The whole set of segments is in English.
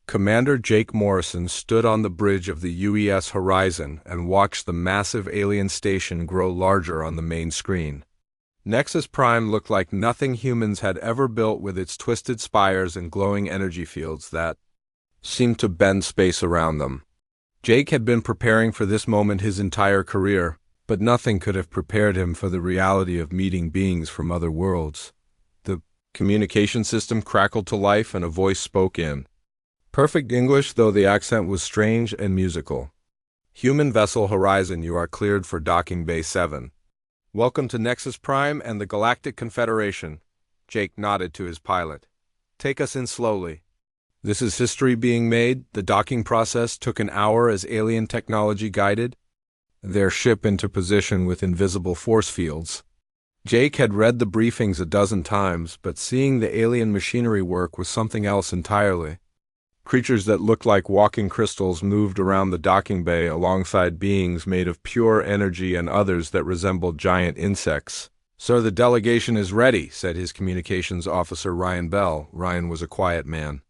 Commander Jake Morrison stood on the bridge of the UES Horizon and watched the massive alien station grow larger on the main screen. Nexus Prime looked like nothing humans had ever built, with its twisted spires and glowing energy fields that seemed to bend space around them. Jake had been preparing for this moment his entire career, but nothing could have prepared him for the reality of meeting beings from other worlds. The communication system crackled to life and a voice spoke in perfect English, though the accent was strange and musical. Human vessel Horizon, you are cleared for docking Bay 7. Welcome to Nexus Prime and the Galactic Confederation. Jake nodded to his pilot. Take us in slowly. This is history being made. The docking process took an hour as alien technology guided their ship into position with invisible force fields. Jake had read the briefings a dozen times, but seeing the alien machinery work was something else entirely. Creatures that looked like walking crystals moved around the docking bay alongside beings made of pure energy and others that resembled giant insects. "Sir, the delegation is ready," said his communications officer Ryan Bell. Ryan was a quiet man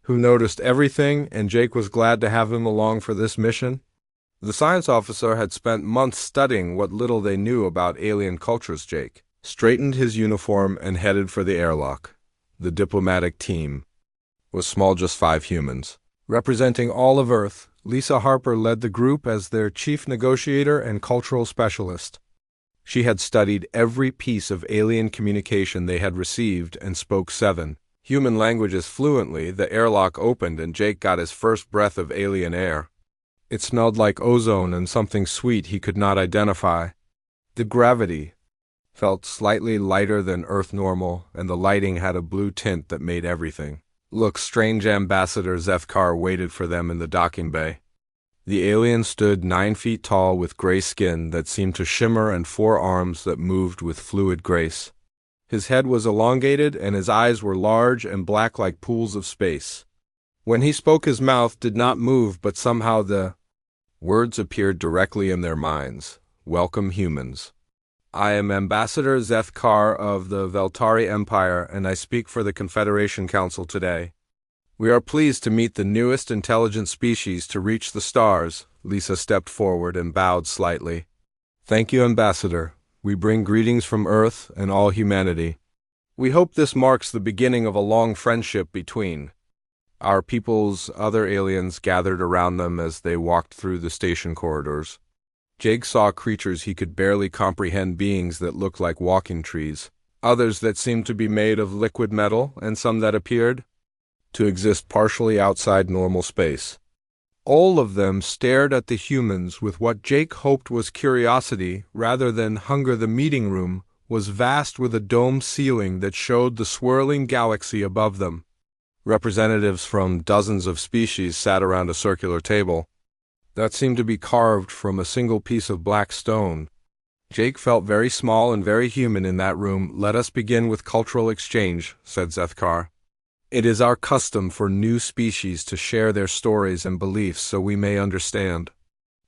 who noticed everything, and Jake was glad to have him along for this mission. The science officer had spent months studying what little they knew about alien cultures. Jake straightened his uniform and headed for the airlock. The diplomatic team was small, just 5 humans. Representing all of Earth, Lisa Harper led the group as their chief negotiator and cultural specialist. She had studied every piece of alien communication they had received and spoke 7 human languages fluently. The airlock opened and Jake got his first breath of alien air. It smelled like ozone and something sweet he could not identify. The gravity felt slightly lighter than Earth normal, and the lighting had a blue tint that made everything look strange. Ambassador Zefkar waited for them in the docking bay. The alien stood 9 feet tall with gray skin that seemed to shimmer and 4 arms that moved with fluid grace. His head was elongated and his eyes were large and black like pools of space. When he spoke, his mouth did not move, but somehow the words appeared directly in their minds. "Welcome, humans. I am Ambassador Zefkar of the Veltari Empire, and I speak for the Confederation Council today. We are pleased to meet the newest intelligent species to reach the stars." Lisa stepped forward and bowed slightly. "Thank you, Ambassador. We bring greetings from Earth and all humanity. We hope this marks the beginning of a long friendship between our peoples." Other aliens gathered around them as they walked through the station corridors. Jake saw creatures he could barely comprehend, beings that looked like walking trees, others that seemed to be made of liquid metal, and some that appeared to exist partially outside normal space. All of them stared at the humans with what Jake hoped was curiosity rather than hunger. The meeting room was vast, with a domed ceiling that showed the swirling galaxy above them. Representatives from dozens of species sat around a circular table that seemed to be carved from a single piece of black stone. Jake felt very small and very human in that room. "Let us begin with cultural exchange," said Zefkar. "It is our custom for new species to share their stories and beliefs so we may understand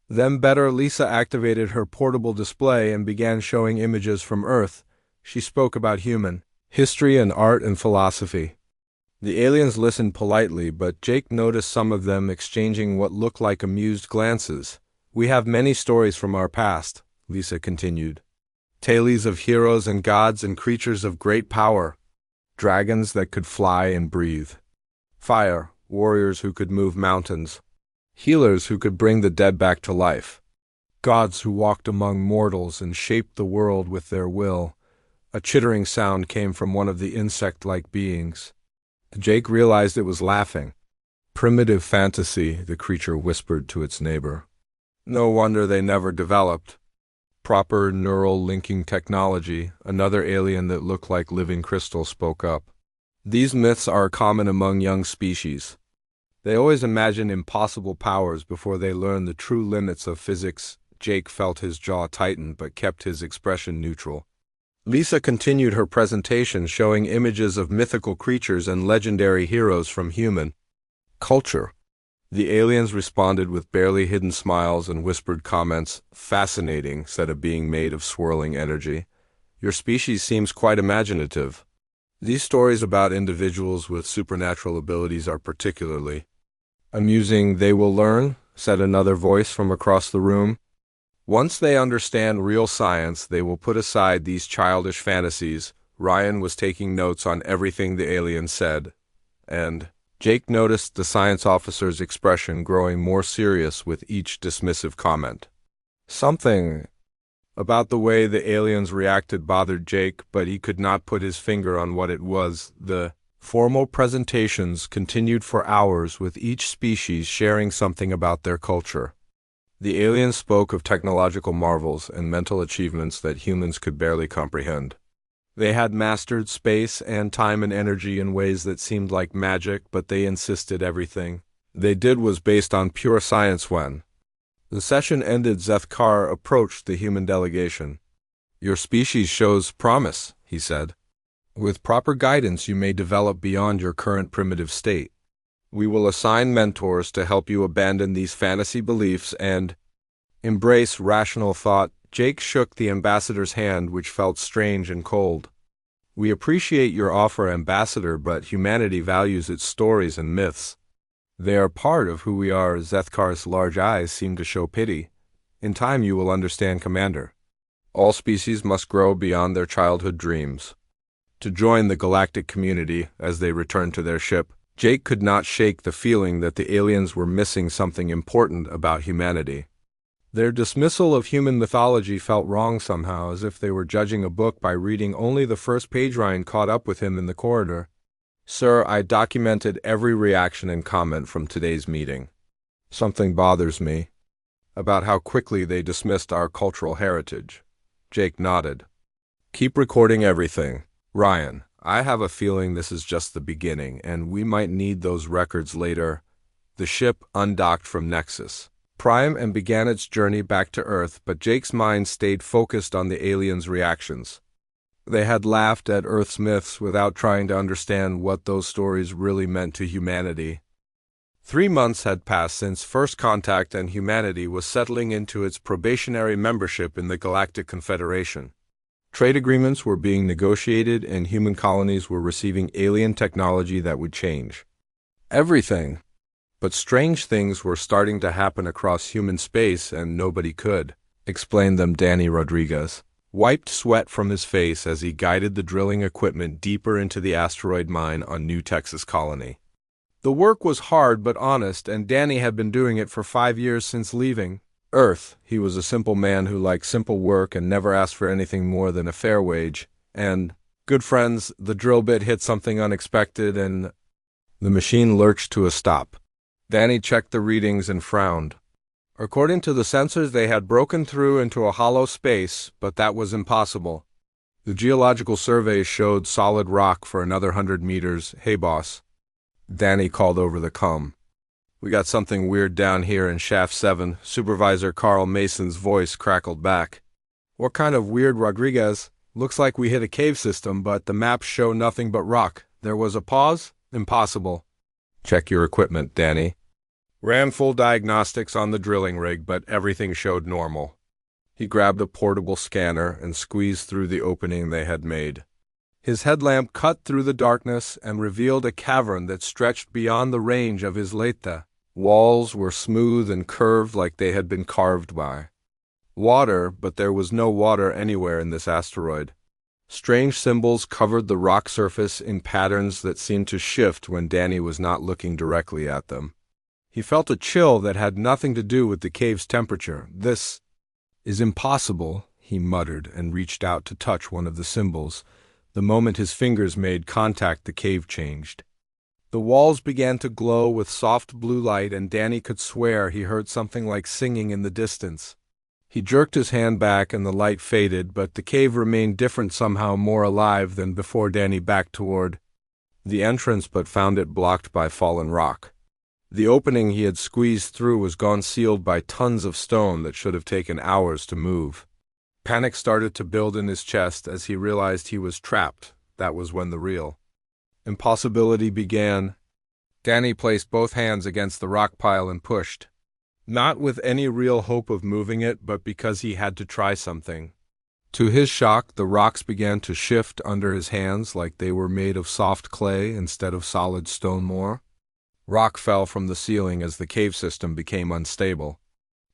them better." Lisa activated her portable display and began showing images from Earth. She spoke about human history and art and philosophy. The aliens listened politely, but Jake noticed some of them exchanging what looked like amused glances. "We have many stories from our past," Lisa continued. "Tales of heroes and gods and creatures of great power. Dragons that could fly and breathe. Fire, warriors who could move mountains. Healers who could bring the dead back to life. Gods who walked among mortals and shaped the world with their will." A chittering sound came from one of the insect-like beings. Jake realized it was laughing. "Primitive fantasy," the creature whispered to its neighbor. "No wonder they never developed proper neural linking technology." Another alien that looked like living crystal spoke up. "These myths are common among young species. They always imagine impossible powers before they learn the true limits of physics." Jake felt his jaw tighten but kept his expression neutral. Lisa continued her presentation, showing images of mythical creatures and legendary heroes from human culture. The aliens responded with barely hidden smiles and whispered comments. "Fascinating," said a being made of swirling energy. "Your species seems quite imaginative. These stories about individuals with supernatural abilities are particularly Amusing, they will learn, said another voice from across the room. Once they understand real science, they will put aside these childish fantasies. Ryan was taking notes on everything the alien said, and Jake noticed the science officer's expression growing more serious with each dismissive comment. Something about the way the aliens reacted bothered Jake, but he could not put his finger on what it was. The formal presentations continued for hours, with each species sharing something about their culture. The aliens spoke of technological marvels and mental achievements that humans could barely comprehend. They had mastered space and time and energy in ways that seemed like magic, but they insisted everything they did was based on pure science. When the session ended, Zethkar approached the human delegation. "Your species shows promise," he said. "With proper guidance, you may develop beyond your current primitive state. We will assign mentors to help you abandon these fantasy beliefs and embrace rational thought." Jake shook the ambassador's hand, which felt strange and cold. "We appreciate your offer, Ambassador, but humanity values its stories and myths. They are part of who we are." Zethkar's large eyes seemed to show pity. "In time you will understand, Commander. All species must grow beyond their childhood dreams to join the galactic community." As they returned to their ship, Jake could not shake the feeling that the aliens were missing something important about humanity. Their dismissal of human mythology felt wrong somehow, as if they were judging a book by reading only the first page. Ryan caught up with him in the corridor. "Sir, I documented every reaction and comment from today's meeting. Something bothers me about how quickly they dismissed our cultural heritage." Jake nodded. "Keep recording everything, Ryan. I have a feeling this is just the beginning, and we might need those records later." The ship undocked from Nexus Prime and began its journey back to Earth, but Jake's mind stayed focused on the aliens' reactions. They had laughed at Earth's myths without trying to understand what those stories really meant to humanity. 3 months had passed since first contact, and humanity was settling into its probationary membership in the Galactic Confederation. Trade agreements were being negotiated, and human colonies were receiving alien technology that would change everything. But strange things were starting to happen across human space, and nobody could explain them. Danny Rodriguez wiped sweat from his face as he guided the drilling equipment deeper into the asteroid mine on New Texas Colony. The work was hard but honest, and Danny had been doing it for 5 years since leaving Earth. He was a simple man who liked simple work and never asked for anything more than a fair wage. And, good friends, the drill bit hit something unexpected, and the machine lurched to a stop. Danny checked the readings and frowned. According to the sensors, they had broken through into a hollow space, but that was impossible. The geological surveys showed solid rock for another 100 meters. "Hey, boss," Danny called over the comm. "We got something weird down here in Shaft 7. Supervisor Carl Mason's voice crackled back. "What kind of weird, Rodriguez? Looks like we hit a cave system, but the maps show nothing but rock." There was a pause. "Impossible." "Check your equipment, Danny." Ran full diagnostics on the drilling rig, but everything showed normal. He grabbed a portable scanner and squeezed through the opening they had made. His headlamp cut through the darkness and revealed a cavern that stretched beyond the range of his Leita. Walls were smooth and curved like they had been carved by water, but there was no water anywhere in this asteroid. Strange symbols covered the rock surface in patterns that seemed to shift when Danny was not looking directly at them. He felt a chill that had nothing to do with the cave's temperature. "This is impossible," he muttered and reached out to touch one of the symbols. The moment his fingers made contact, the cave changed. The walls began to glow with soft blue light, and Danny could swear he heard something like singing in the distance. He jerked his hand back and the light faded, but the cave remained different, somehow more alive than before. Danny backed toward the entrance but found it blocked by fallen rock. The opening he had squeezed through was gone, sealed by tons of stone that should have taken hours to move. Panic started to build in his chest as he realized he was trapped. That was when the real impossibility began. Danny placed both hands against the rock pile and pushed. Not with any real hope of moving it, but because he had to try something. To his shock, the rocks began to shift under his hands like they were made of soft clay instead of solid stone. More Rock fell from the ceiling as the cave system became unstable.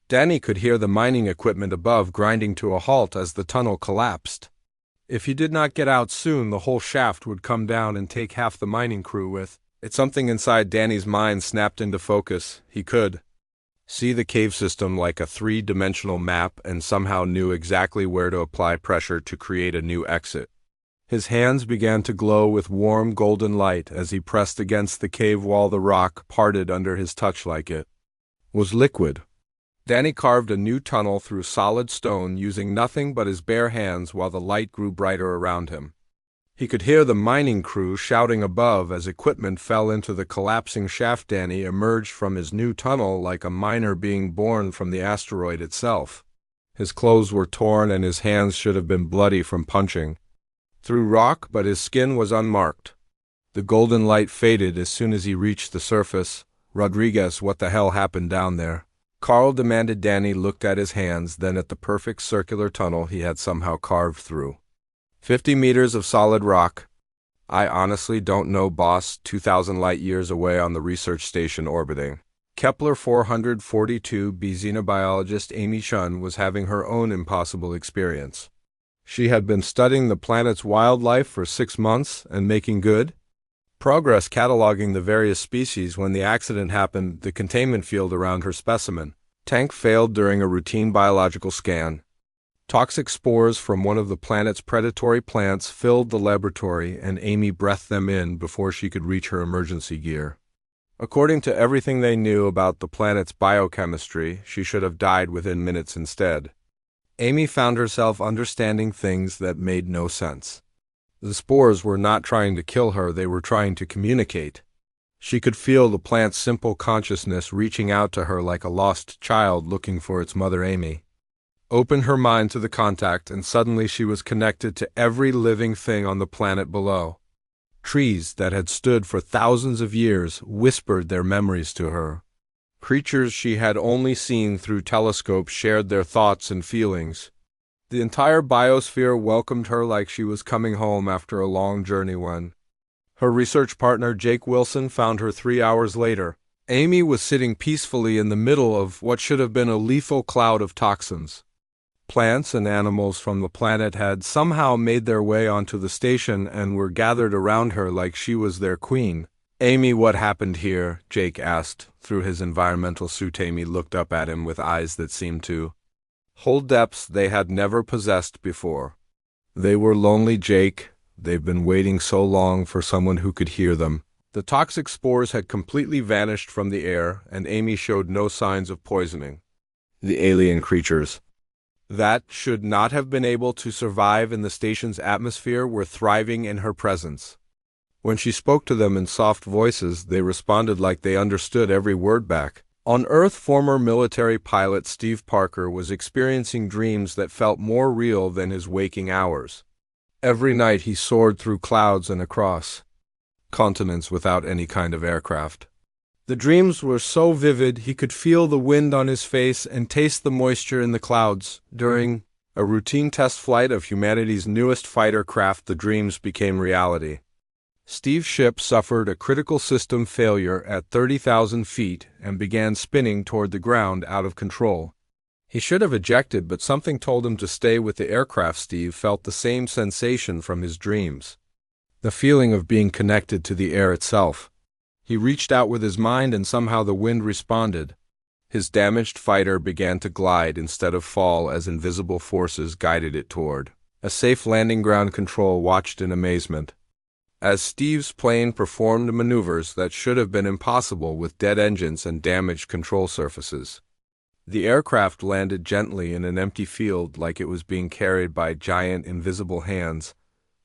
Danny could hear the mining equipment above grinding to a halt as the tunnel collapsed. If he did not get out soon, the whole shaft would come down and take half the mining crew with it. Something inside Danny's mind snapped into focus. He could see the cave system like a three-dimensional map and somehow knew exactly where to apply pressure to create a new exit. His hands began to glow with warm golden light as he pressed against the cave wall. The rock parted under his touch like it was liquid. Danny carved a new tunnel through solid stone using nothing but his bare hands while the light grew brighter around him. He could hear the mining crew shouting above as equipment fell into the collapsing shaft. Danny emerged from his new tunnel like a miner being born from the asteroid itself. His clothes were torn and his hands should have been bloody from punching through rock, but his skin was unmarked. The golden light faded as soon as he reached the surface. "Rodriguez, what the hell happened down there?" Carl demanded. Danny looked at his hands, then at the perfect circular tunnel he had somehow carved through. 50 meters of solid rock. "I honestly don't know, boss. 2,000 light-years away on the research station orbiting Kepler 442b, xenobiologist Amy Shun was having her own impossible experience. She had been studying the planet's wildlife for 6 months and making good progress cataloging the various species when the accident happened. The containment field around her specimen tank failed during a routine biological scan. Toxic spores from one of the planet's predatory plants filled the laboratory, and Amy breathed them in before she could reach her emergency gear. According to everything they knew about the planet's biochemistry, she should have died within minutes instead. Amy found herself understanding things that made no sense. The spores were not trying to kill her, they were trying to communicate. She could feel the plant's simple consciousness reaching out to her like a lost child looking for its mother. Amy opened her mind to the contact, and suddenly she was connected to every living thing on the planet below. Trees that had stood for thousands of years whispered their memories to her. Creatures she had only seen through telescopes shared their thoughts and feelings. The entire biosphere welcomed her like she was coming home after a long journey. When her research partner Jake Wilson found her 3 hours later, Amy was sitting peacefully in the middle of what should have been a lethal cloud of toxins. Plants and animals from the planet had somehow made their way onto the station and were gathered around her like she was their queen. "Amy, what happened here?" Jake asked. Through his environmental suit, Amy looked up at him with eyes that seemed to hold depths they had never possessed before. "They were lonely, Jake. They've been waiting so long for someone who could hear them." The toxic spores had completely vanished from the air, and Amy showed no signs of poisoning. The alien creatures that should not have been able to survive in the station's atmosphere were thriving in her presence. When she spoke to them in soft voices, they responded like they understood every word back. On Earth, former military pilot Steve Parker was experiencing dreams that felt more real than his waking hours. Every night he soared through clouds and across continents without any kind of aircraft. The dreams were so vivid he could feel the wind on his face and taste the moisture in the clouds. During a routine test flight of humanity's newest fighter craft, the dreams became reality. Steve's ship suffered a critical system failure at 30,000 feet and began spinning toward the ground out of control. He should have ejected, but something told him to stay with the aircraft. Steve felt the same sensation from his dreams, the feeling of being connected to the air itself. He reached out with his mind, and somehow the wind responded. His damaged fighter began to glide instead of fall as invisible forces guided it toward a safe landing. Ground control watched in amazement as Steve's plane performed maneuvers that should have been impossible with dead engines and damaged control surfaces. The aircraft landed gently in an empty field like it was being carried by giant invisible hands.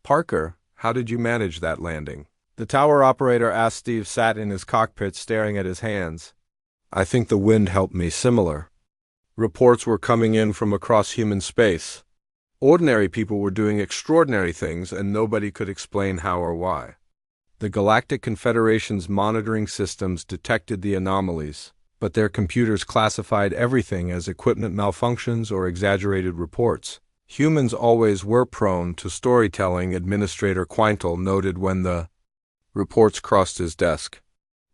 "Parker, how did you manage that landing?" the tower operator asked. Steve sat in his cockpit staring at his hands. "I think the wind helped me." Similar reports were coming in from across human space. Ordinary people were doing extraordinary things, and nobody could explain how or why. The Galactic Confederation's monitoring systems detected the anomalies, but their computers classified everything as equipment malfunctions or exaggerated reports. Humans always were prone to storytelling, Administrator Quintal noted when the reports crossed his desk.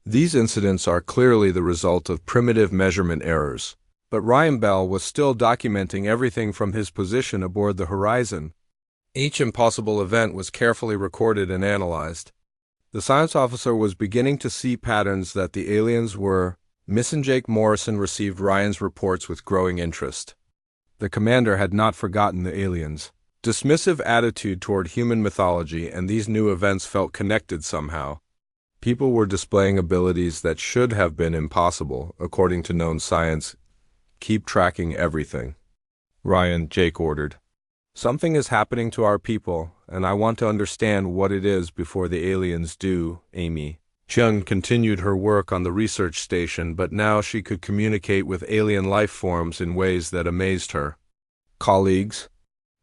These incidents are clearly the result of primitive measurement errors. But Ryan Bell was still documenting everything from his position aboard the Horizon. Each impossible event was carefully recorded and analyzed. The science officer was beginning to see patterns that the aliens were. Miss and Jake Morrison received Ryan's reports with growing interest. The commander had not forgotten the aliens' dismissive attitude toward human mythology, and these new events felt connected somehow. People were displaying abilities that should have been impossible, according to known science. Keep tracking everything. Ryan, Jake ordered. Something is happening to our people, and I want to understand what it is before the aliens do, Amy. Chung continued her work on the research station, but now she could communicate with alien life forms in ways that amazed her. Colleagues.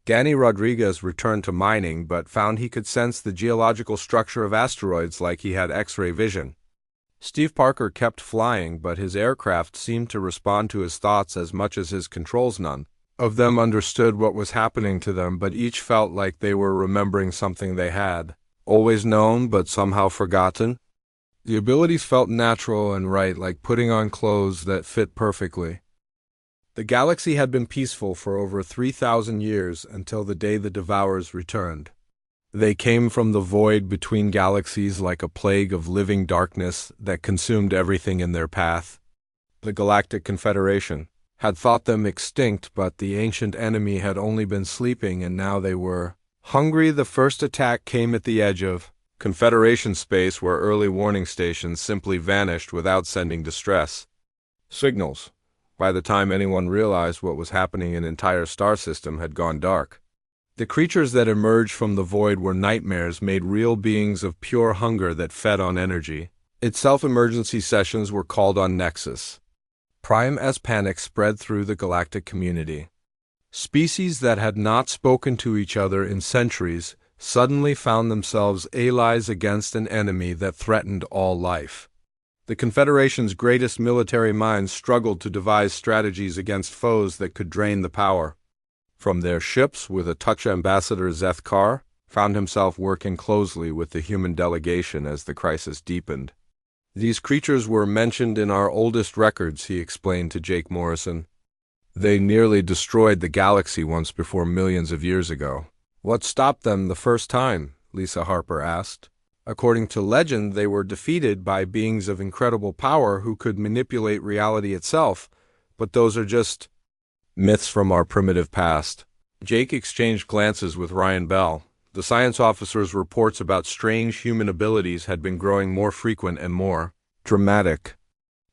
Gani Rodriguez returned to mining, but found he could sense the geological structure of asteroids like he had X-ray vision. Steve Parker kept flying, but his aircraft seemed to respond to his thoughts as much as his controls. None of them understood what was happening to them, but each felt like they were remembering something they had always known but somehow forgotten. The abilities felt natural and right, like putting on clothes that fit perfectly. The galaxy had been peaceful for over 3,000 years until the day the Devourers returned. They came from the void between galaxies like a plague of living darkness that consumed everything in their path. The Galactic Confederation had thought them extinct, but the ancient enemy had only been sleeping, and now they were hungry. The first attack came at the edge of Confederation space, where early warning stations simply vanished without sending distress signals. By the time anyone realized what was happening, an entire star system had gone dark. The creatures that emerged from the void were nightmares made real, beings of pure hunger that fed on energy. Itself, emergency sessions were called on Nexus Prime as panic spread through the galactic community. Species that had not spoken to each other in centuries suddenly found themselves allies against an enemy that threatened all life. The Confederation's greatest military minds struggled to devise strategies against foes that could drain the power. From their ships, with a touch Ambassador Zeth Carr found himself working closely with the human delegation as the crisis deepened. These creatures were mentioned in our oldest records, he explained to Jake Morrison. They nearly destroyed the galaxy once before, millions of years ago. What stopped them the first time? Lisa Harper asked. According to legend, they were defeated by beings of incredible power who could manipulate reality itself, but those are just myths from our primitive past. Jake exchanged glances with Ryan Bell. The science officer's reports about strange human abilities had been growing more frequent and more dramatic.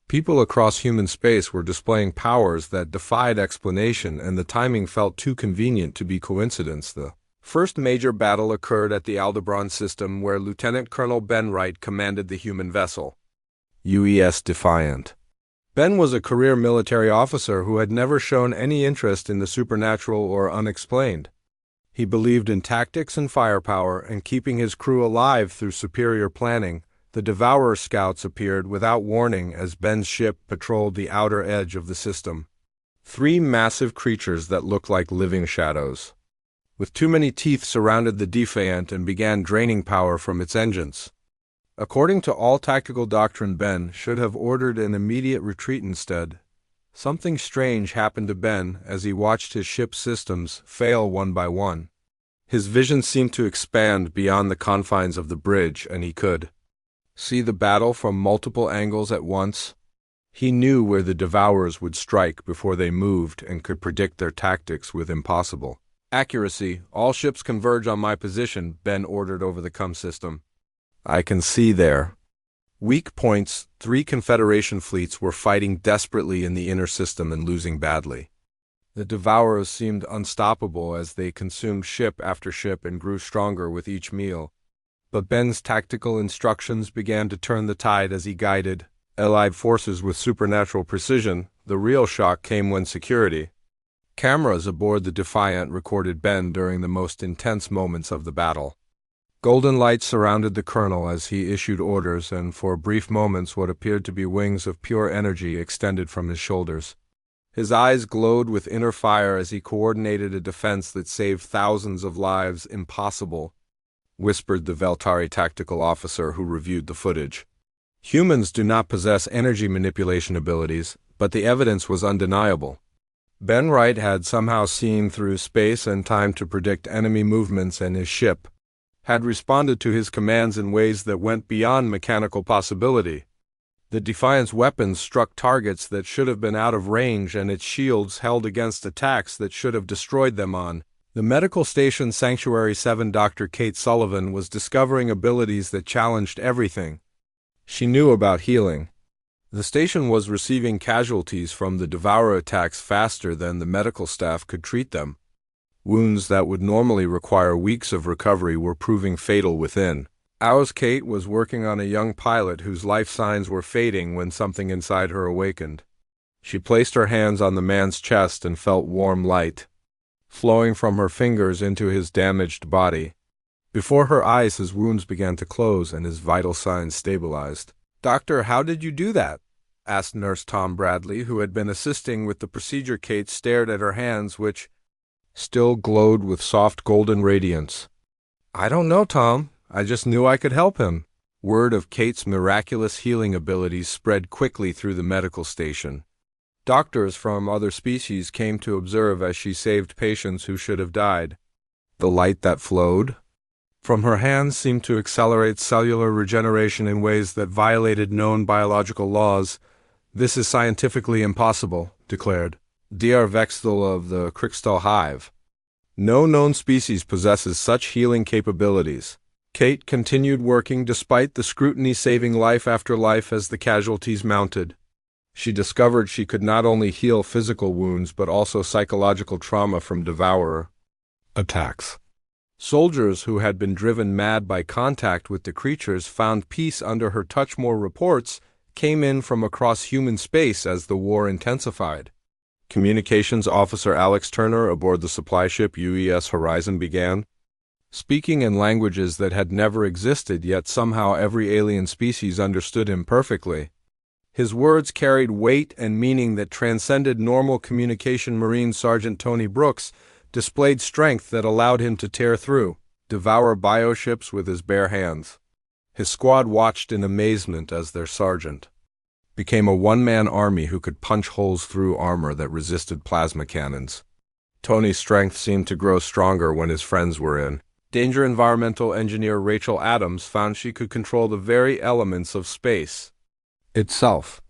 People across human space were displaying powers that defied explanation, and the timing felt too convenient to be coincidence. The first major battle occurred at the Aldebaran system, where Lieutenant Colonel Ben Wright commanded the human vessel UES Defiant. Ben was a career military officer who had never shown any interest in the supernatural or unexplained. He believed in tactics and firepower and keeping his crew alive through superior planning. The Devourer scouts appeared without warning as Ben's ship patrolled the outer edge of the system. 3 massive creatures that looked like living shadows, with too many teeth, surrounded the Defiant and began draining power from its engines. According to all tactical doctrine, Ben should have ordered an immediate retreat instead. Something strange happened to Ben as he watched his ship's systems fail one by one. His vision seemed to expand beyond the confines of the bridge, and he could see the battle from multiple angles at once. He knew where the Devourers would strike before they moved and could predict their tactics with impossible accuracy. All ships converge on my position, Ben ordered over the comm system. I can see their weak points. 3 Confederation fleets were fighting desperately in the inner system and losing badly. The Devourers seemed unstoppable as they consumed ship after ship and grew stronger with each meal. But Ben's tactical instructions began to turn the tide as he guided Allied forces with supernatural precision. The real shock came when security cameras aboard the Defiant recorded Ben during the most intense moments of the battle. Golden light surrounded the colonel as he issued orders, and for brief moments what appeared to be wings of pure energy extended from his shoulders. His eyes glowed with inner fire as he coordinated a defense that saved thousands of lives. Impossible, whispered the Veltari tactical officer who reviewed the footage. Humans do not possess energy manipulation abilities, but the evidence was undeniable. Ben Wright had somehow seen through space and time to predict enemy movements, and his ship had responded to his commands in ways that went beyond mechanical possibility. The Defiant's weapons struck targets that should have been out of range, and its shields held against attacks that should have destroyed them. On the medical station Sanctuary 7, Dr. Kate Sullivan was discovering abilities that challenged everything she knew about healing. The station was receiving casualties from the Devourer attacks faster than the medical staff could treat them. Wounds that would normally require weeks of recovery were proving fatal within hours. Kate was working on a young pilot whose life signs were fading when something inside her awakened. She placed her hands on the man's chest and felt warm light flowing from her fingers into his damaged body. Before her eyes, his wounds began to close and his vital signs stabilized. "Doctor, how did you do that?" asked Nurse Tom Bradley, who had been assisting with the procedure. Kate stared at her hands, which still glowed with soft golden radiance. "I don't know, Tom. I just knew I could help him." Word of Kate's miraculous healing abilities spread quickly through the medical station. Doctors from other species came to observe as she saved patients who should have died. The light that flowed from her hands seemed to accelerate cellular regeneration in ways that violated known biological laws. "This is scientifically impossible," declared Dr. Vextel of the Crystal Hive. "No known species possesses such healing capabilities." Kate continued working despite the scrutiny, saving life after life as the casualties mounted. She discovered she could not only heal physical wounds but also psychological trauma from Devourer attacks. Soldiers who had been driven mad by contact with the creatures found peace under her touch. More reports came in from across human space as the war intensified. Communications Officer Alex Turner aboard the supply ship UES Horizon began speaking in languages that had never existed, yet somehow every alien species understood him perfectly. His words carried weight and meaning that transcended normal communication. Marine Sergeant Tony Brooks displayed strength that allowed him to tear through Devourer bioships with his bare hands. His squad watched in amazement as their sergeant became a one-man army who could punch holes through armor that resisted plasma cannons. Tony's strength seemed to grow stronger when his friends were in danger. Environmental engineer Rachel Adams found she could control the very elements of space itself.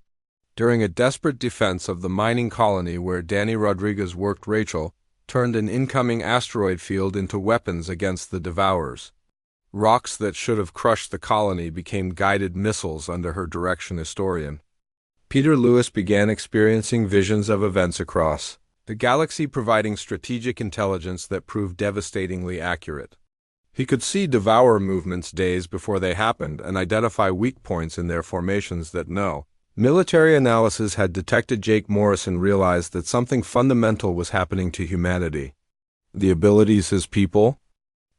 During a desperate defense of the mining colony where Danny Rodriguez worked, Rachel turned an incoming asteroid field into weapons against the Devourers. Rocks that should have crushed the colony became guided missiles under her direction. Historian Peter Lewis began experiencing visions of events across the galaxy, providing strategic intelligence that proved devastatingly accurate. He could see Devourer movements days before they happened and identify weak points in their formations that no military analysis had detected. Jake Morrison realized that something fundamental was happening to humanity. The abilities his people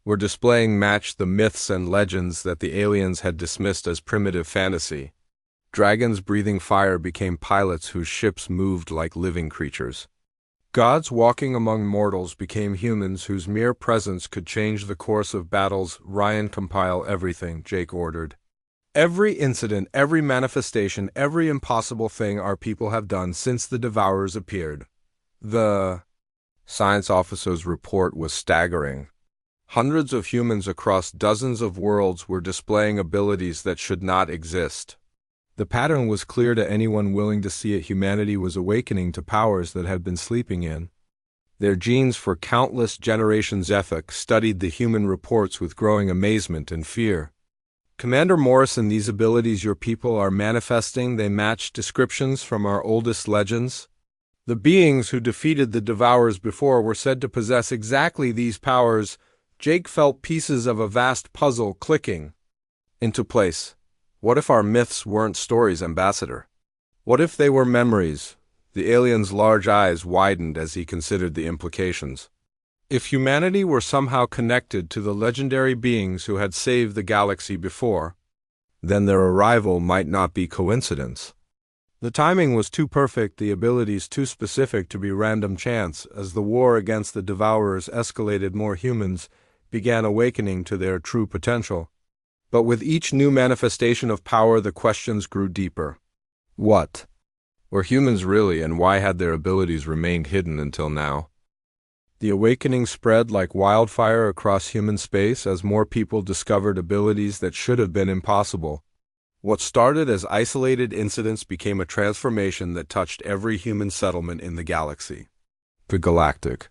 were displaying matched the myths and legends that the aliens had dismissed as primitive fantasy. Dragons breathing fire became pilots whose ships moved like living creatures. Gods walking among mortals became humans whose mere presence could change the course of battles. "Ryan, compile everything," Jake ordered. "Every incident, every manifestation, every impossible thing our people have done since the Devourers appeared." The science officer's report was staggering. Hundreds of humans across dozens of worlds were displaying abilities that should not exist. The pattern was clear to anyone willing to see it. Humanity was awakening to powers that had been sleeping in their genes for countless generations. Ethic studied the human reports with growing amazement and fear. "Commander Morrison, these abilities your people are manifesting, they match descriptions from our oldest legends. The beings who defeated the Devourers before were said to possess exactly these powers." Jake felt pieces of a vast puzzle clicking into place. What if our myths weren't stories, Ambassador? What if they were memories? The alien's large eyes widened as he considered the implications. If humanity were somehow connected to the legendary beings who had saved the galaxy before, then their arrival might not be coincidence. The timing was too perfect, the abilities too specific to be random chance. As the war against the Devourers escalated, more humans began awakening to their true potential. But with each new manifestation of power, the questions grew deeper. What were humans really, and why had their abilities remained hidden until now? The awakening spread like wildfire across human space as more people discovered abilities that should have been impossible. What started as isolated incidents became a transformation that touched every human settlement in the galaxy. The Galactic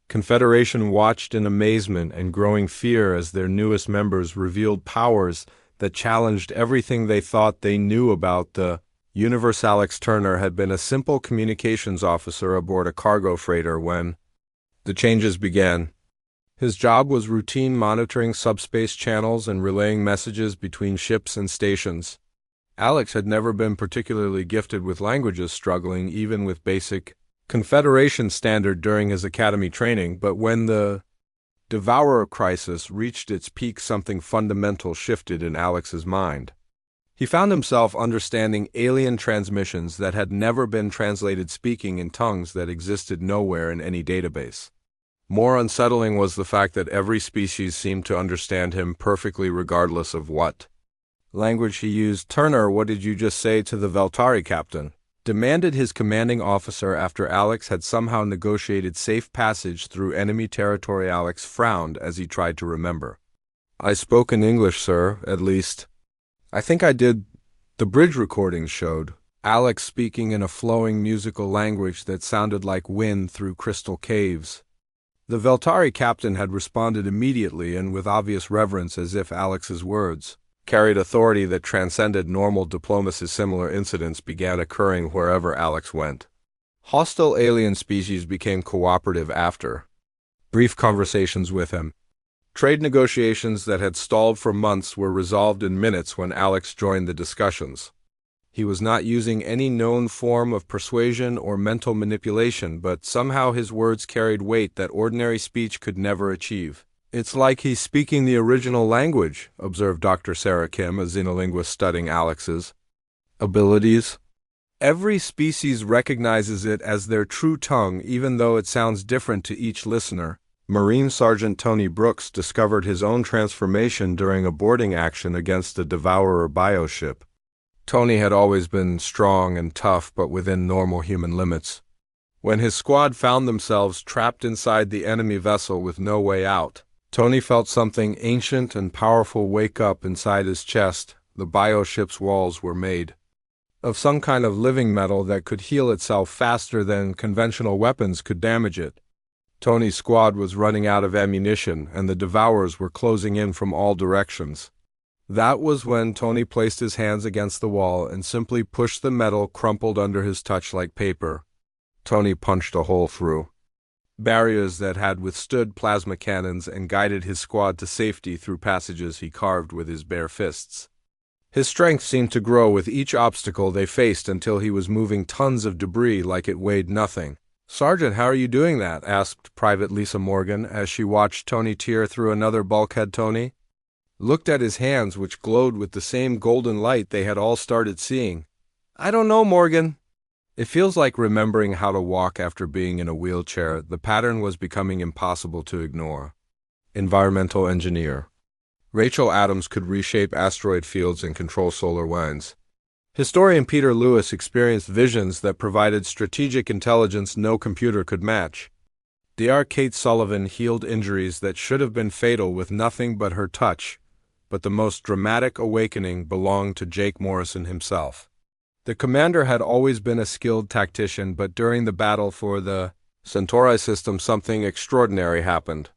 Confederation watched in amazement and growing fear as their newest members revealed powers that challenged everything they thought they knew about the universe. Alex Turner had been a simple communications officer aboard a cargo freighter when the changes began. His job was routine monitoring subspace channels and relaying messages between ships and stations. Alex had never been particularly gifted with languages, struggling even with basic Confederation standard during his academy training, but when the Devourer crisis reached its peak, something fundamental shifted in Alex's mind. He found himself understanding alien transmissions that had never been translated, speaking in tongues that existed nowhere in any database. More unsettling was the fact that every species seemed to understand him perfectly regardless of what language he used. "Turner, what did you just say to the Veltari captain?" demanded his commanding officer after Alex had somehow negotiated safe passage through enemy territory. Alex frowned as he tried to remember. "I spoke in English, sir, at least. I think I did." The bridge recordings showed Alex speaking in a flowing musical language that sounded like wind through crystal caves. The Veltari captain had responded immediately and with obvious reverence, as if Alex's words carried authority that transcended normal diplomacy. Similar incidents began occurring wherever Alex went. Hostile alien species became cooperative after brief conversations with him. Trade negotiations that had stalled for months were resolved in minutes when Alex joined the discussions. He was not using any known form of persuasion or mental manipulation, but somehow his words carried weight that ordinary speech could never achieve. "It's like he's speaking the original language," observed Dr. Sarah Kim, a xenolinguist studying Alex's abilities. "Every species recognizes it as their true tongue, even though it sounds different to each listener." Marine Sergeant Tony Brooks discovered his own transformation during a boarding action against a Devourer bioship. Tony had always been strong and tough, but within normal human limits. When his squad found themselves trapped inside the enemy vessel with no way out, Tony felt something ancient and powerful wake up inside his chest. The bioship's walls were made of some kind of living metal that could heal itself faster than conventional weapons could damage it. Tony's squad was running out of ammunition, and the Devourers were closing in from all directions. That was when Tony placed his hands against the wall and simply pushed the metal crumpled under his touch like paper. Tony punched a hole through barriers that had withstood plasma cannons and guided his squad to safety through passages he carved with his bare fists. His strength seemed to grow with each obstacle they faced until he was moving tons of debris like it weighed nothing. "Sergeant, how are you doing that?" asked Private Lisa Morgan as she watched Tony tear through another bulkhead. Tony looked at his hands, which glowed with the same golden light they had all started seeing. "I don't know, Morgan. It feels like remembering how to walk after being in a wheelchair." The pattern was becoming impossible to ignore. Environmental engineer Rachel Adams could reshape asteroid fields and control solar winds. Historian Peter Lewis experienced visions that provided strategic intelligence no computer could match. Dr. Kate Sullivan healed injuries that should have been fatal with nothing but her touch, but the most dramatic awakening belonged to Jake Morrison himself. The commander had always been a skilled tactician, but during the battle for the Centauri system, something extraordinary happened.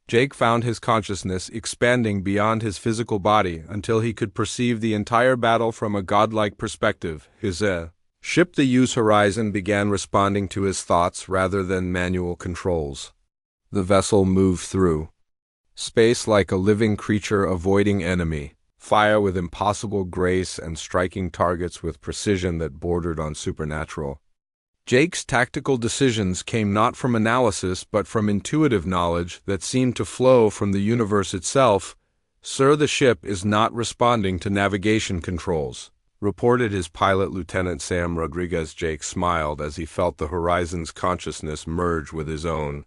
Jake found his consciousness expanding beyond his physical body until he could perceive the entire battle from a godlike perspective. His ship, the U's Horizon, began responding to his thoughts rather than manual controls. The vessel moved through space like a living creature, avoiding enemy fire with impossible grace and striking targets with precision that bordered on supernatural. Jake's tactical decisions came not from analysis but from intuitive knowledge that seemed to flow from the universe itself. "Sir, the ship is not responding to navigation controls," reported his pilot, Lieutenant Sam Rodriguez. Jake smiled as he felt the Horizon's consciousness merge with his own.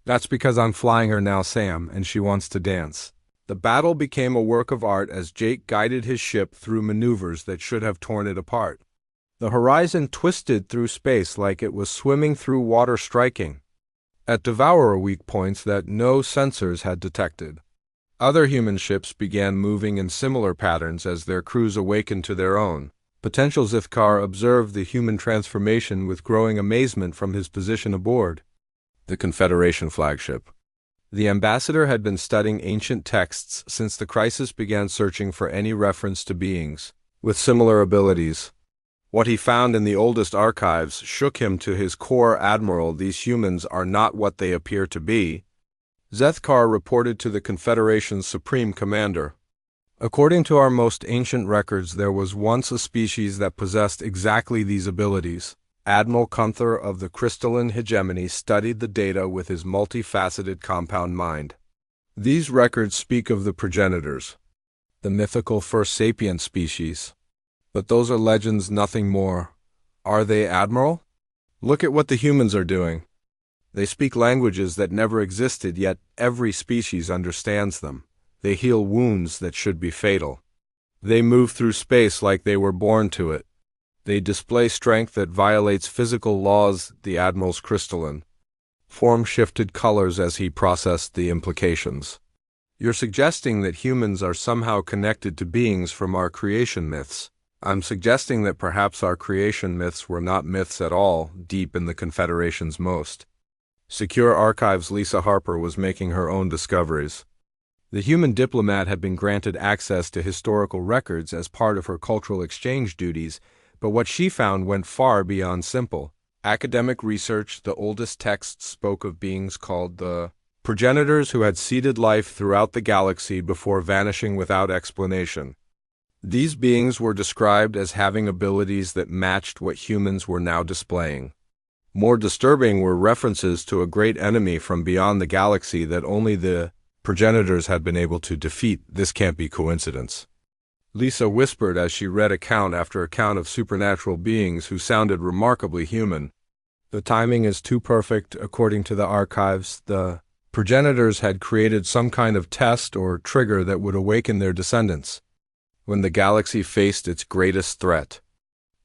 "That's because I'm flying her now, Sam, and she wants to dance." The battle became a work of art as Jake guided his ship through maneuvers that should have torn it apart. The horizon twisted through space like it was swimming through water, striking at Devourer weak points that no sensors had detected. Other human ships began moving in similar patterns as their crews awakened to their own potential. Zithkar observed the human transformation with growing amazement from his position aboard the Confederation flagship. The ambassador had been studying ancient texts since the crisis began, searching for any reference to beings with similar abilities. What he found in the oldest archives shook him to his core. Admiral, these humans are not what they appear to be, Zethkar reported to the Confederation's supreme commander. According to our most ancient records, there was once a species that possessed exactly these abilities. Admiral Gunther of the Crystalline Hegemony studied the data with his multifaceted compound mind. These records speak of the progenitors, the mythical first sapient species. But those are legends, nothing more. Are they, Admiral? Look at what the humans are doing. They speak languages that never existed, yet every species understands them. They heal wounds that should be fatal. They move through space like they were born to it. They display strength that violates physical laws. The Admiral's crystalline form shifted colors as he processed the implications. You're suggesting that humans are somehow connected to beings from our creation myths. I'm suggesting that perhaps our creation myths were not myths at all, deep in the Confederation's most secure archives. Lisa Harper was making her own discoveries. The human diplomat had been granted access to historical records as part of her cultural exchange duties, but what she found went far beyond simple academic research. The oldest texts spoke of beings called the progenitors who had seeded life throughout the galaxy before vanishing without explanation. These beings were described as having abilities that matched what humans were now displaying. More disturbing were references to a great enemy from beyond the galaxy that only the progenitors had been able to defeat. This can't be coincidence, Lisa whispered as she read account after account of supernatural beings who sounded remarkably human. The timing is too perfect. According to the archives, the progenitors had created some kind of test or trigger that would awaken their descendants when the galaxy faced its greatest threat.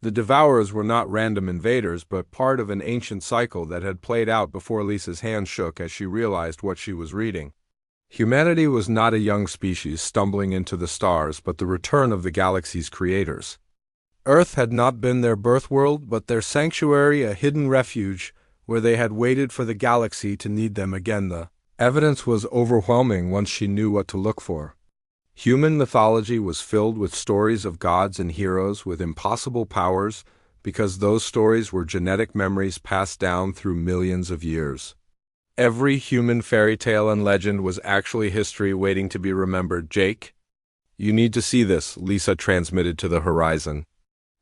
The Devourers were not random invaders, but part of an ancient cycle that had played out before. Lisa's hand shook as she realized what she was reading. Humanity was not a young species stumbling into the stars, but the return of the galaxy's creators. Earth had not been their birth world, but their sanctuary, a hidden refuge where they had waited for the galaxy to need them again. The evidence was overwhelming once she knew what to look for. Human mythology was filled with stories of gods and heroes with impossible powers because those stories were genetic memories passed down through millions of years. Every human fairy tale and legend was actually history waiting to be remembered. Jake, you need to see this, Lisa transmitted to the horizon.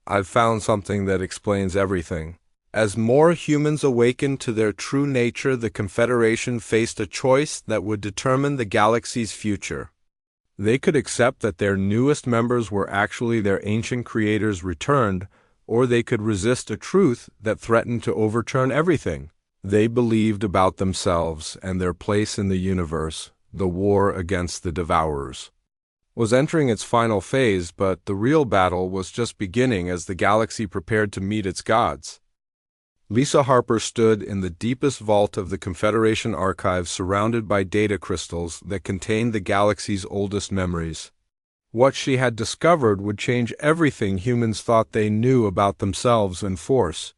I've found something that explains everything. As more humans awakened to their true nature, the Confederation faced a choice that would determine the galaxy's future. They could accept that their newest members were actually their ancient creators returned, or they could resist a truth that threatened to overturn everything they believed about themselves and their place in the universe. The war against the Devourers was entering its final phase, but the real battle was just beginning as the galaxy prepared to meet its gods. Lisa Harper stood in the deepest vault of the Confederation archives, surrounded by data crystals that contained the galaxy's oldest memories. What she had discovered would change everything humans thought they knew about themselves and force.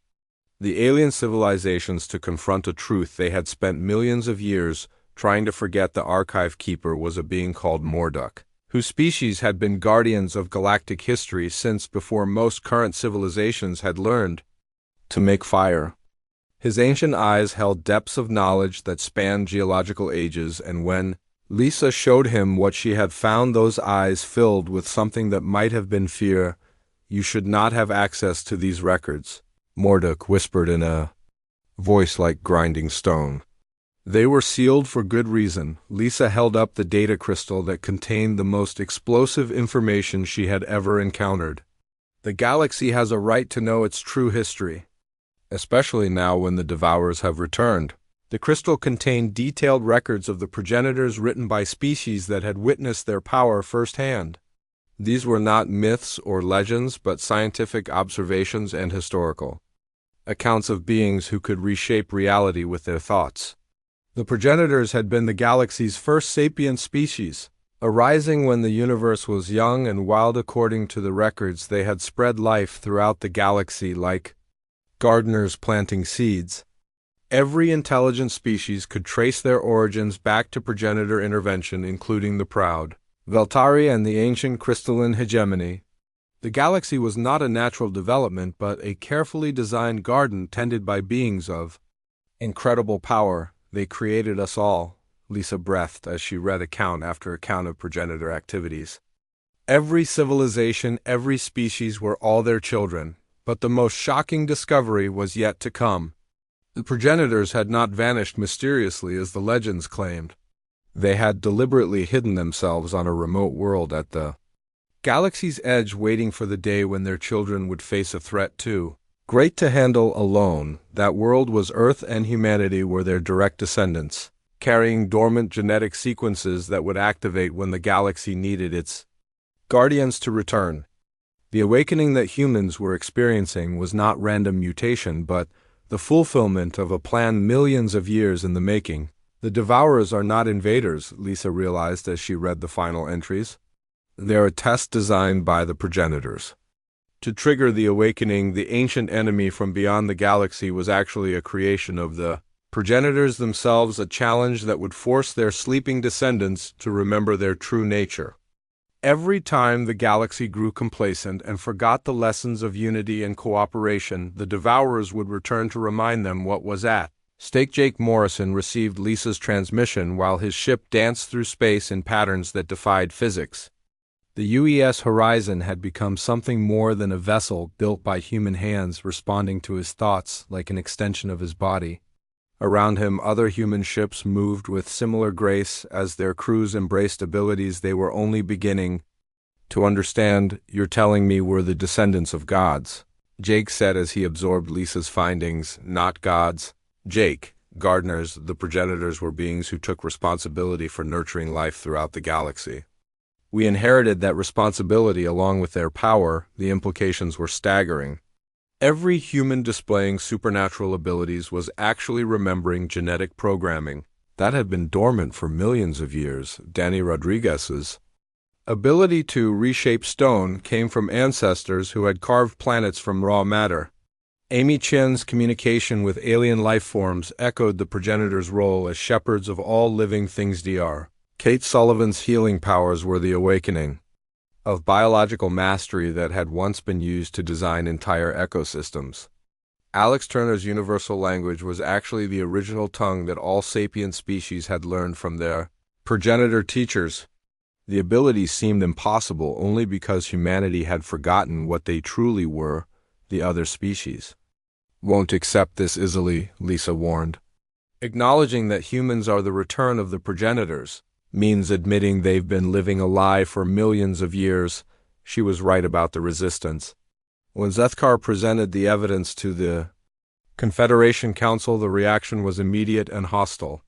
The alien civilizations to confront a truth they had spent millions of years trying to forget. The archive keeper was a being called Morduk, whose species had been guardians of galactic history since before most current civilizations had learned to make fire. His ancient eyes held depths of knowledge that spanned geological ages, and when Lisa showed him what she had found, those eyes filled with something that might have been fear. You should not have access to these records, Morduk whispered in a voice like grinding stone. They were sealed for good reason. Lisa held up the data crystal that contained the most explosive information she had ever encountered. The galaxy has a right to know its true history, especially now when the Devourers have returned. The crystal contained detailed records of the progenitors written by species that had witnessed their power firsthand. These were not myths or legends, but scientific observations and historical accounts of beings who could reshape reality with their thoughts. The progenitors had been the galaxy's first sapient species, arising when the universe was young and wild. According to the records, they had spread life throughout the galaxy like gardeners planting seeds. Every intelligent species could trace their origins back to progenitor intervention, including the proud Veltari and the ancient crystalline hegemony. The galaxy was not a natural development, but a carefully designed garden tended by beings of incredible power. They created us all, Lisa breathed as she read account after account of progenitor activities. Every civilization, every species were all their children, but the most shocking discovery was yet to come. The progenitors had not vanished mysteriously as the legends claimed. They had deliberately hidden themselves on a remote world at the galaxy's edge, waiting for the day when their children would face a threat too great to handle alone. That world was Earth, and humanity were their direct descendants, carrying dormant genetic sequences that would activate when the galaxy needed its guardians to return. The awakening that humans were experiencing was not random mutation, but the fulfillment of a plan millions of years in the making. The Devourers are not invaders, Lisa realized as she read the final entries. They're a test designed by the progenitors. To trigger the awakening, the ancient enemy from beyond the galaxy was actually a creation of the progenitors themselves, a challenge that would force their sleeping descendants to remember their true nature. Every time the galaxy grew complacent and forgot the lessons of unity and cooperation, the Devourers would return to remind them what was at stake. Jake Morrison received Lisa's transmission while his ship danced through space in patterns that defied physics. The UES Horizon had become something more than a vessel built by human hands, responding to his thoughts like an extension of his body. Around him, other human ships moved with similar grace as their crews embraced abilities they were only beginning to understand. You're telling me we're the descendants of gods, Jake said as he absorbed Lisa's findings. Not gods, Jake. Gardeners, the progenitors were beings who took responsibility for nurturing life throughout the galaxy. We inherited that responsibility along with their power. The implications were staggering. Every human displaying supernatural abilities was actually remembering genetic programming that had been dormant for millions of years. Danny Rodriguez's ability to reshape stone came from ancestors who had carved planets from raw matter. Amy Chen's communication with alien life forms echoed the progenitors' role as shepherds of all living things. Dr. Kate Sullivan's healing powers were the awakening of biological mastery that had once been used to design entire ecosystems. Alex Turner's universal language was actually the original tongue that all sapient species had learned from their progenitor teachers. The abilities seemed impossible only because humanity had forgotten what they truly were, the other species. Won't accept this easily, Lisa warned. Acknowledging that humans are the return of the progenitors means admitting they've been living a lie for millions of years. She was right about the resistance. When Zethkar presented the evidence to the Confederation Council, the reaction was immediate and hostile.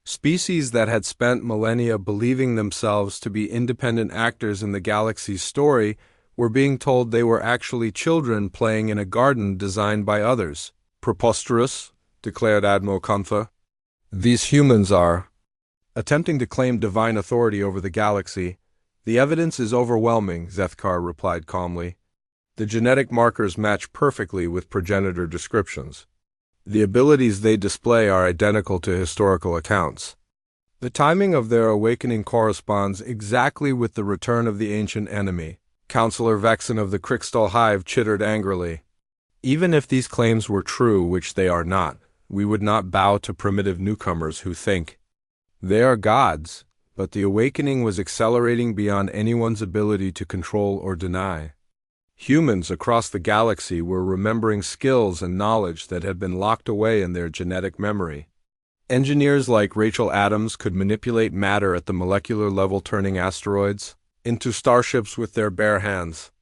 Species that had spent millennia believing themselves to be independent actors in the galaxy's story were being told they were actually children playing in a garden designed by others. Preposterous, declared Admiral Kuntha. These humans are attempting to claim divine authority over the galaxy. The evidence is overwhelming, Zethkar replied calmly. The genetic markers match perfectly with progenitor descriptions. The abilities they display are identical to historical accounts. The timing of their awakening corresponds exactly with the return of the ancient enemy. Counselor Vexen of the Crystal Hive chittered angrily. Even if these claims were true, which they are not, we would not bow to primitive newcomers who think they are gods, but the awakening was accelerating beyond anyone's ability to control or deny. Humans across the galaxy were remembering skills and knowledge that had been locked away in their genetic memory. Engineers like Rachel Adams could manipulate matter at the molecular level, turning asteroids into starships with their bare hands.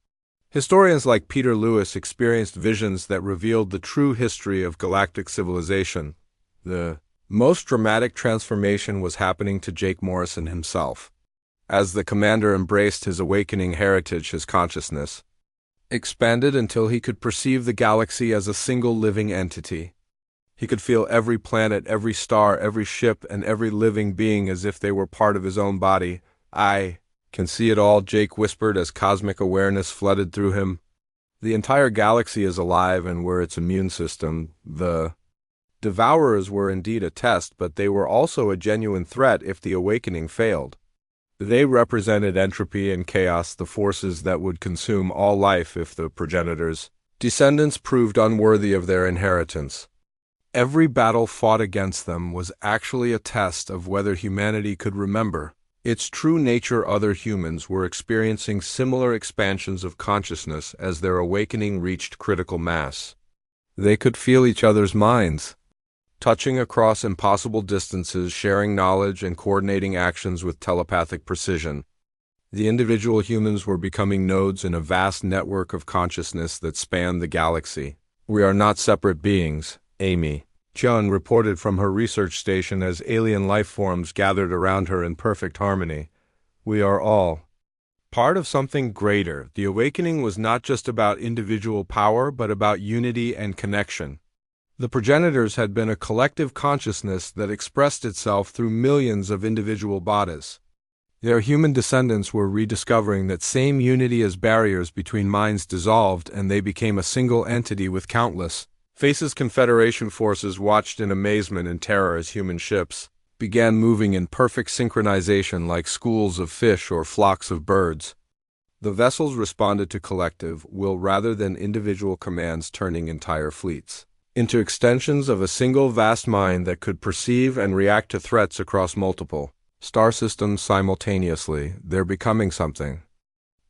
Historians like Peter Lewis experienced visions that revealed the true history of galactic civilization. The Most dramatic transformation was happening to Jake Morrison himself. As the commander embraced his awakening heritage, his consciousness expanded until he could perceive the galaxy as a single living entity. He could feel every planet, every star, every ship, and every living being as if they were part of his own body. "I can see it all," Jake whispered as cosmic awareness flooded through him. "The entire galaxy is alive, and we're its immune system." The Devourers were indeed a test, but they were also a genuine threat if the awakening failed. They represented entropy and chaos, the forces that would consume all life if the progenitors' descendants proved unworthy of their inheritance. Every battle fought against them was actually a test of whether humanity could remember its true nature. Other humans were experiencing similar expansions of consciousness as their awakening reached critical mass. They could feel each other's minds, touching across impossible distances, sharing knowledge and coordinating actions with telepathic precision. The individual humans were becoming nodes in a vast network of consciousness that spanned the galaxy. "We are not separate beings," Amy Chun reported from her research station as alien life forms gathered around her in perfect harmony. "We are all part of something greater." The awakening was not just about individual power, but about unity and connection. The progenitors had been a collective consciousness that expressed itself through millions of individual bodies. Their human descendants were rediscovering that same unity as barriers between minds dissolved and they became a single entity with countless faces. Confederation forces watched in amazement and terror as human ships began moving in perfect synchronization like schools of fish or flocks of birds. The vessels responded to collective will rather than individual commands, turning entire fleets into extensions of a single vast mind that could perceive and react to threats across multiple star systems simultaneously. "They're becoming something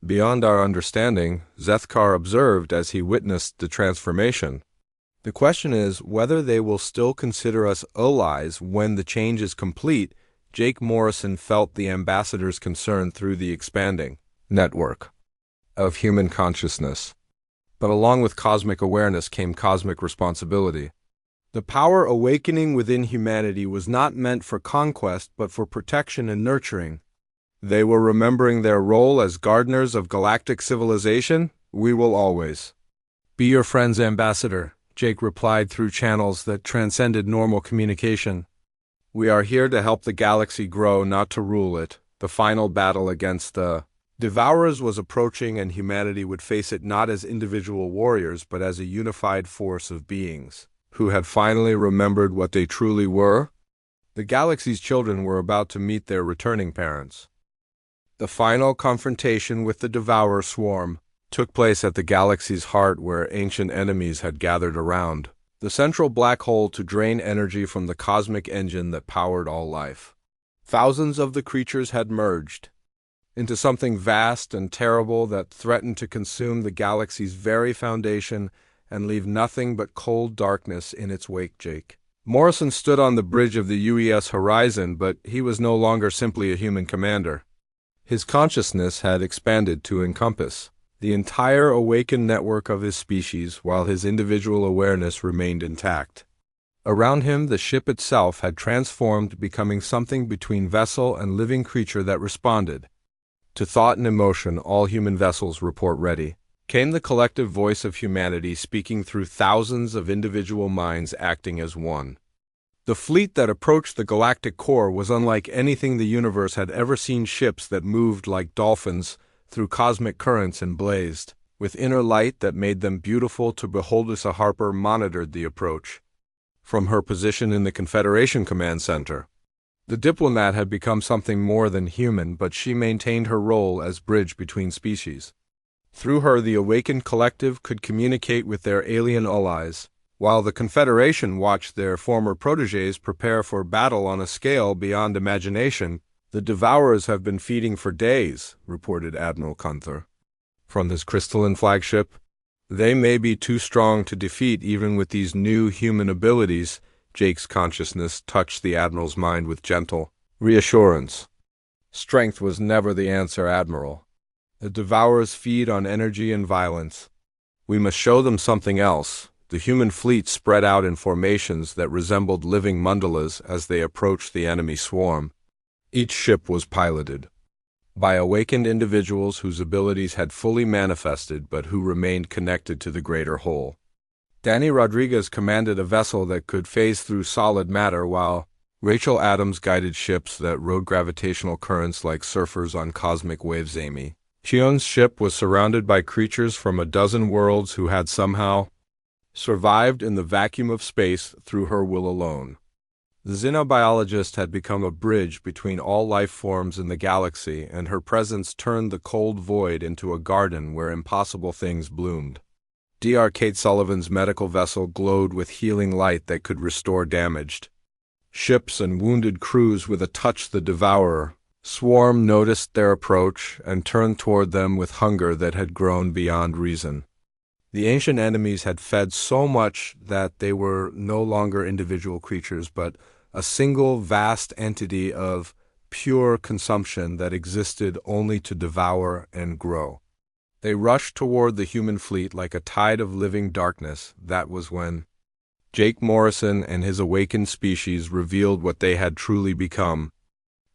beyond our understanding," Zethkar observed as he witnessed the transformation. "The question is whether they will still consider us allies when the change is complete." Jake Morrison felt the ambassador's concern through the expanding network of human consciousness. But along with cosmic awareness came cosmic responsibility. The power awakening within humanity was not meant for conquest, but for protection and nurturing. They were remembering their role as gardeners of galactic civilization. "We will always be your friends, Ambassador," Jake replied through channels that transcended normal communication. "We are here to help the galaxy grow, not to rule it." The final battle against the Devourers was approaching, and humanity would face it not as individual warriors, but as a unified force of beings who had finally remembered what they truly were. The galaxy's children were about to meet their returning parents. The final confrontation with the Devourer swarm took place at the galaxy's heart, where ancient enemies had gathered around the central black hole to drain energy from the cosmic engine that powered all life. Thousands of the creatures had merged into something vast and terrible that threatened to consume the galaxy's very foundation and leave nothing but cold darkness in its wake. Jake Morrison stood on the bridge of the UES horizon, but he was no longer simply a human commander. His consciousness had expanded to encompass the entire awakened network of his species, while his individual awareness remained intact. Around him, the ship itself had transformed, becoming something between vessel and living creature that responded to thought and emotion. "All human vessels report ready," came the collective voice of humanity, speaking through thousands of individual minds acting as one. The fleet that approached the galactic core was unlike anything the universe had ever seen. Ships that moved like dolphins through cosmic currents and blazed with inner light that made them beautiful to behold. Lisa Harper monitored the approach from her position in the Confederation Command Center. The diplomat had become something more than human, but she maintained her role as bridge between species. Through her, the awakened collective could communicate with their alien allies, while the Confederation watched their former protégés prepare for battle on a scale beyond imagination. "The Devourers have been feeding for days," reported Admiral Gunther from his crystalline flagship. "They may be too strong to defeat even with these new human abilities." Jake's consciousness touched the Admiral's mind with gentle reassurance. "Strength was never the answer, Admiral. The Devourers feed on energy and violence. We must show them something else." The human fleet spread out in formations that resembled living mandalas as they approached the enemy swarm. Each ship was piloted by awakened individuals whose abilities had fully manifested but who remained connected to the greater whole. Danny Rodriguez commanded a vessel that could phase through solid matter, while Rachel Adams guided ships that rode gravitational currents like surfers on cosmic waves. Amy Cheung's ship was surrounded by creatures from a dozen worlds who had somehow survived in the vacuum of space through her will alone. The xenobiologist had become a bridge between all life forms in the galaxy, and her presence turned the cold void into a garden where impossible things bloomed. Dr. Kate Sullivan's medical vessel glowed with healing light that could restore damaged ships and wounded crews with a touch. The Devourer swarm noticed their approach and turned toward them with hunger that had grown beyond reason. The ancient enemies had fed so much that they were no longer individual creatures, but a single vast entity of pure consumption that existed only to devour and grow. They rushed toward the human fleet like a tide of living darkness. That was when Jake Morrison and his awakened species revealed what they had truly become.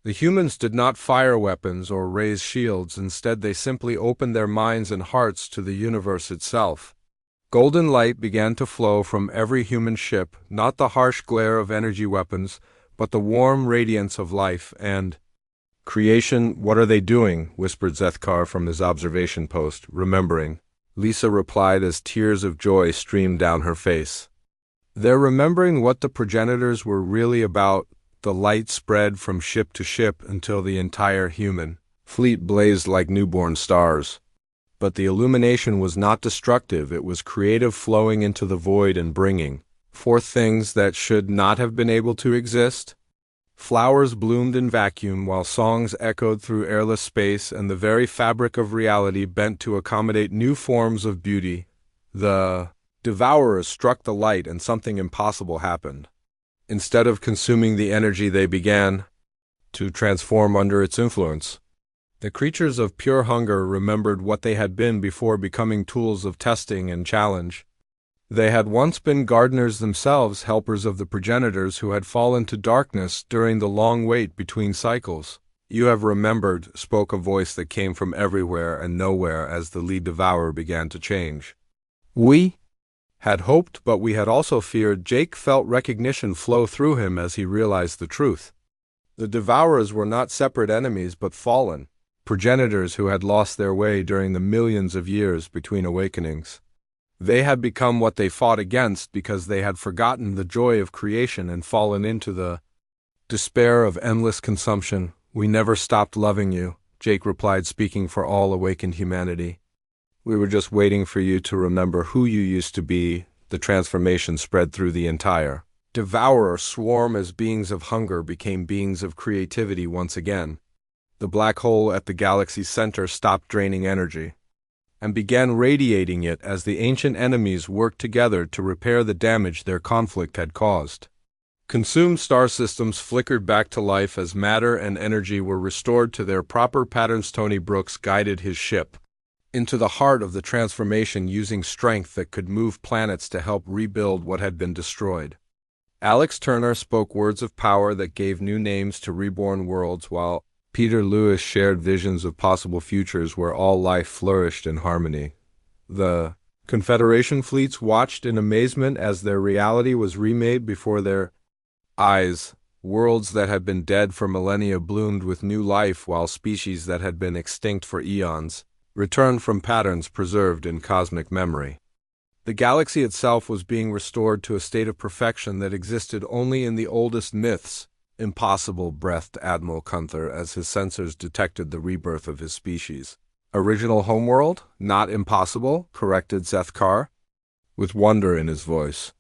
The humans did not fire weapons or raise shields. Instead, they simply opened their minds and hearts to the universe itself. Golden light began to flow from every human ship, not the harsh glare of energy weapons, but the warm radiance of life and creation. "What are they doing?" whispered Zethkar from his observation post, remembering. Lisa replied as tears of joy streamed down her face. "They're remembering what the progenitors were really about." The light spread from ship to ship until the entire human fleet blazed like newborn stars. But the illumination was not destructive. It was creative, flowing into the void and bringing forth things that should not have been able to exist. Flowers bloomed in vacuum, while songs echoed through airless space, and the very fabric of reality bent to accommodate new forms of beauty. The Devourers struck the light, and something impossible happened. Instead of consuming the energy, they began to transform under its influence. The creatures of pure hunger remembered what they had been before becoming tools of testing and challenge. They had once been gardeners themselves, helpers of the progenitors who had fallen to darkness during the long wait between cycles. "You have remembered," spoke a voice that came from everywhere and nowhere as the lead devourer began to change. "We had hoped, but we had also feared." Jake felt recognition flow through him as he realized the truth. The devourers were not separate enemies, but fallen progenitors who had lost their way during the millions of years between awakenings. They had become what they fought against because they had forgotten the joy of creation and fallen into the despair of endless consumption. "We never stopped loving you," Jake replied, speaking for all awakened humanity. "We were just waiting for you to remember who you used to be." The transformation spread through the entire devourer swarm as beings of hunger became beings of creativity once again. The black hole at the galaxy's center stopped draining energy and began radiating it as the ancient enemies worked together to repair the damage their conflict had caused. Consumed star systems flickered back to life as matter and energy were restored to their proper patterns. Tony Brooks guided his ship into the heart of the transformation, using strength that could move planets to help rebuild what had been destroyed. Alex Turner spoke words of power that gave new names to reborn worlds, while Peter Lewis shared visions of possible futures where all life flourished in harmony. The Confederation fleets watched in amazement as their reality was remade before their eyes. Worlds that had been dead for millennia bloomed with new life, while species that had been extinct for eons returned from patterns preserved in cosmic memory. The galaxy itself was being restored to a state of perfection that existed only in the oldest myths. "Impossible," breathed Admiral Gunther as his sensors detected the rebirth of his species. "Original homeworld? Not impossible," corrected Zethkar, with wonder in his voice.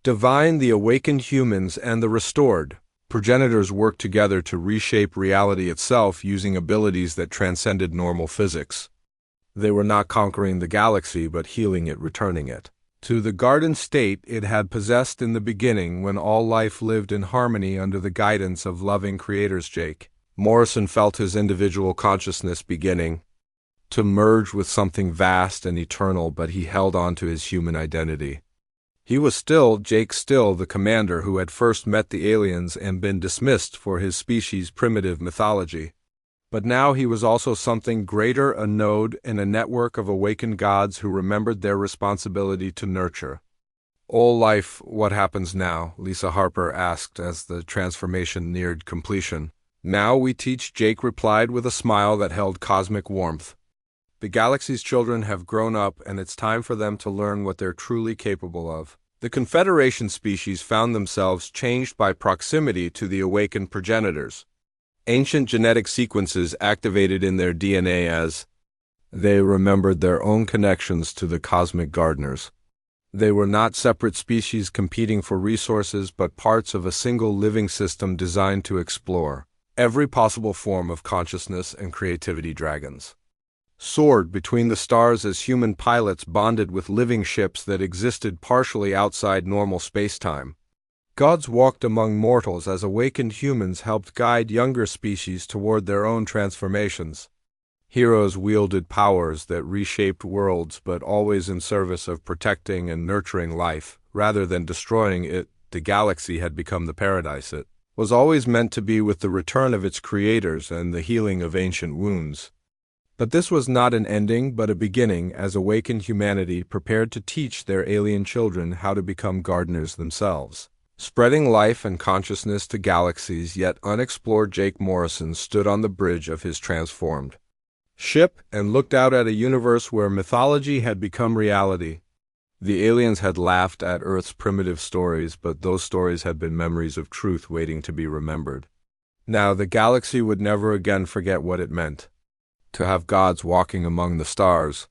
Divine, the awakened humans and the restored progenitors worked together to reshape reality itself using abilities that transcended normal physics. They were not conquering the galaxy, but healing it, returning it to the garden state it had possessed in the beginning, when all life lived in harmony under the guidance of loving creators. Jake Morrison felt his individual consciousness beginning to merge with something vast and eternal, but he held on to his human identity. He was Jake Still, the commander who had first met the aliens and been dismissed for his species' primitive mythology. But now he was also something greater, a node in a network of awakened gods who remembered their responsibility to nurture. "All life, what happens now?" Lisa Harper asked as the transformation neared completion. "Now we teach," Jake replied with a smile that held cosmic warmth. "The galaxy's children have grown up, and it's time for them to learn what they're truly capable of." The Confederation species found themselves changed by proximity to the awakened progenitors. Ancient genetic sequences activated in their DNA as they remembered their own connections to the cosmic gardeners. They were not separate species competing for resources, but parts of a single living system designed to explore every possible form of consciousness and creativity. Dragons soared between the stars as human pilots bonded with living ships that existed partially outside normal space-time. Gods walked among mortals as awakened humans helped guide younger species toward their own transformations. Heroes wielded powers that reshaped worlds, but always in service of protecting and nurturing life, rather than destroying it. The galaxy had become the paradise it was always meant to be, with the return of its creators and the healing of ancient wounds. But this was not an ending, but a beginning, as awakened humanity prepared to teach their alien children how to become gardeners themselves, spreading life and consciousness to galaxies yet unexplored. Jake Morrison stood on the bridge of his transformed ship and looked out at a universe where mythology had become reality. The aliens had laughed at Earth's primitive stories, but those stories had been memories of truth waiting to be remembered. Now the galaxy would never again forget what it meant to have gods walking among the stars.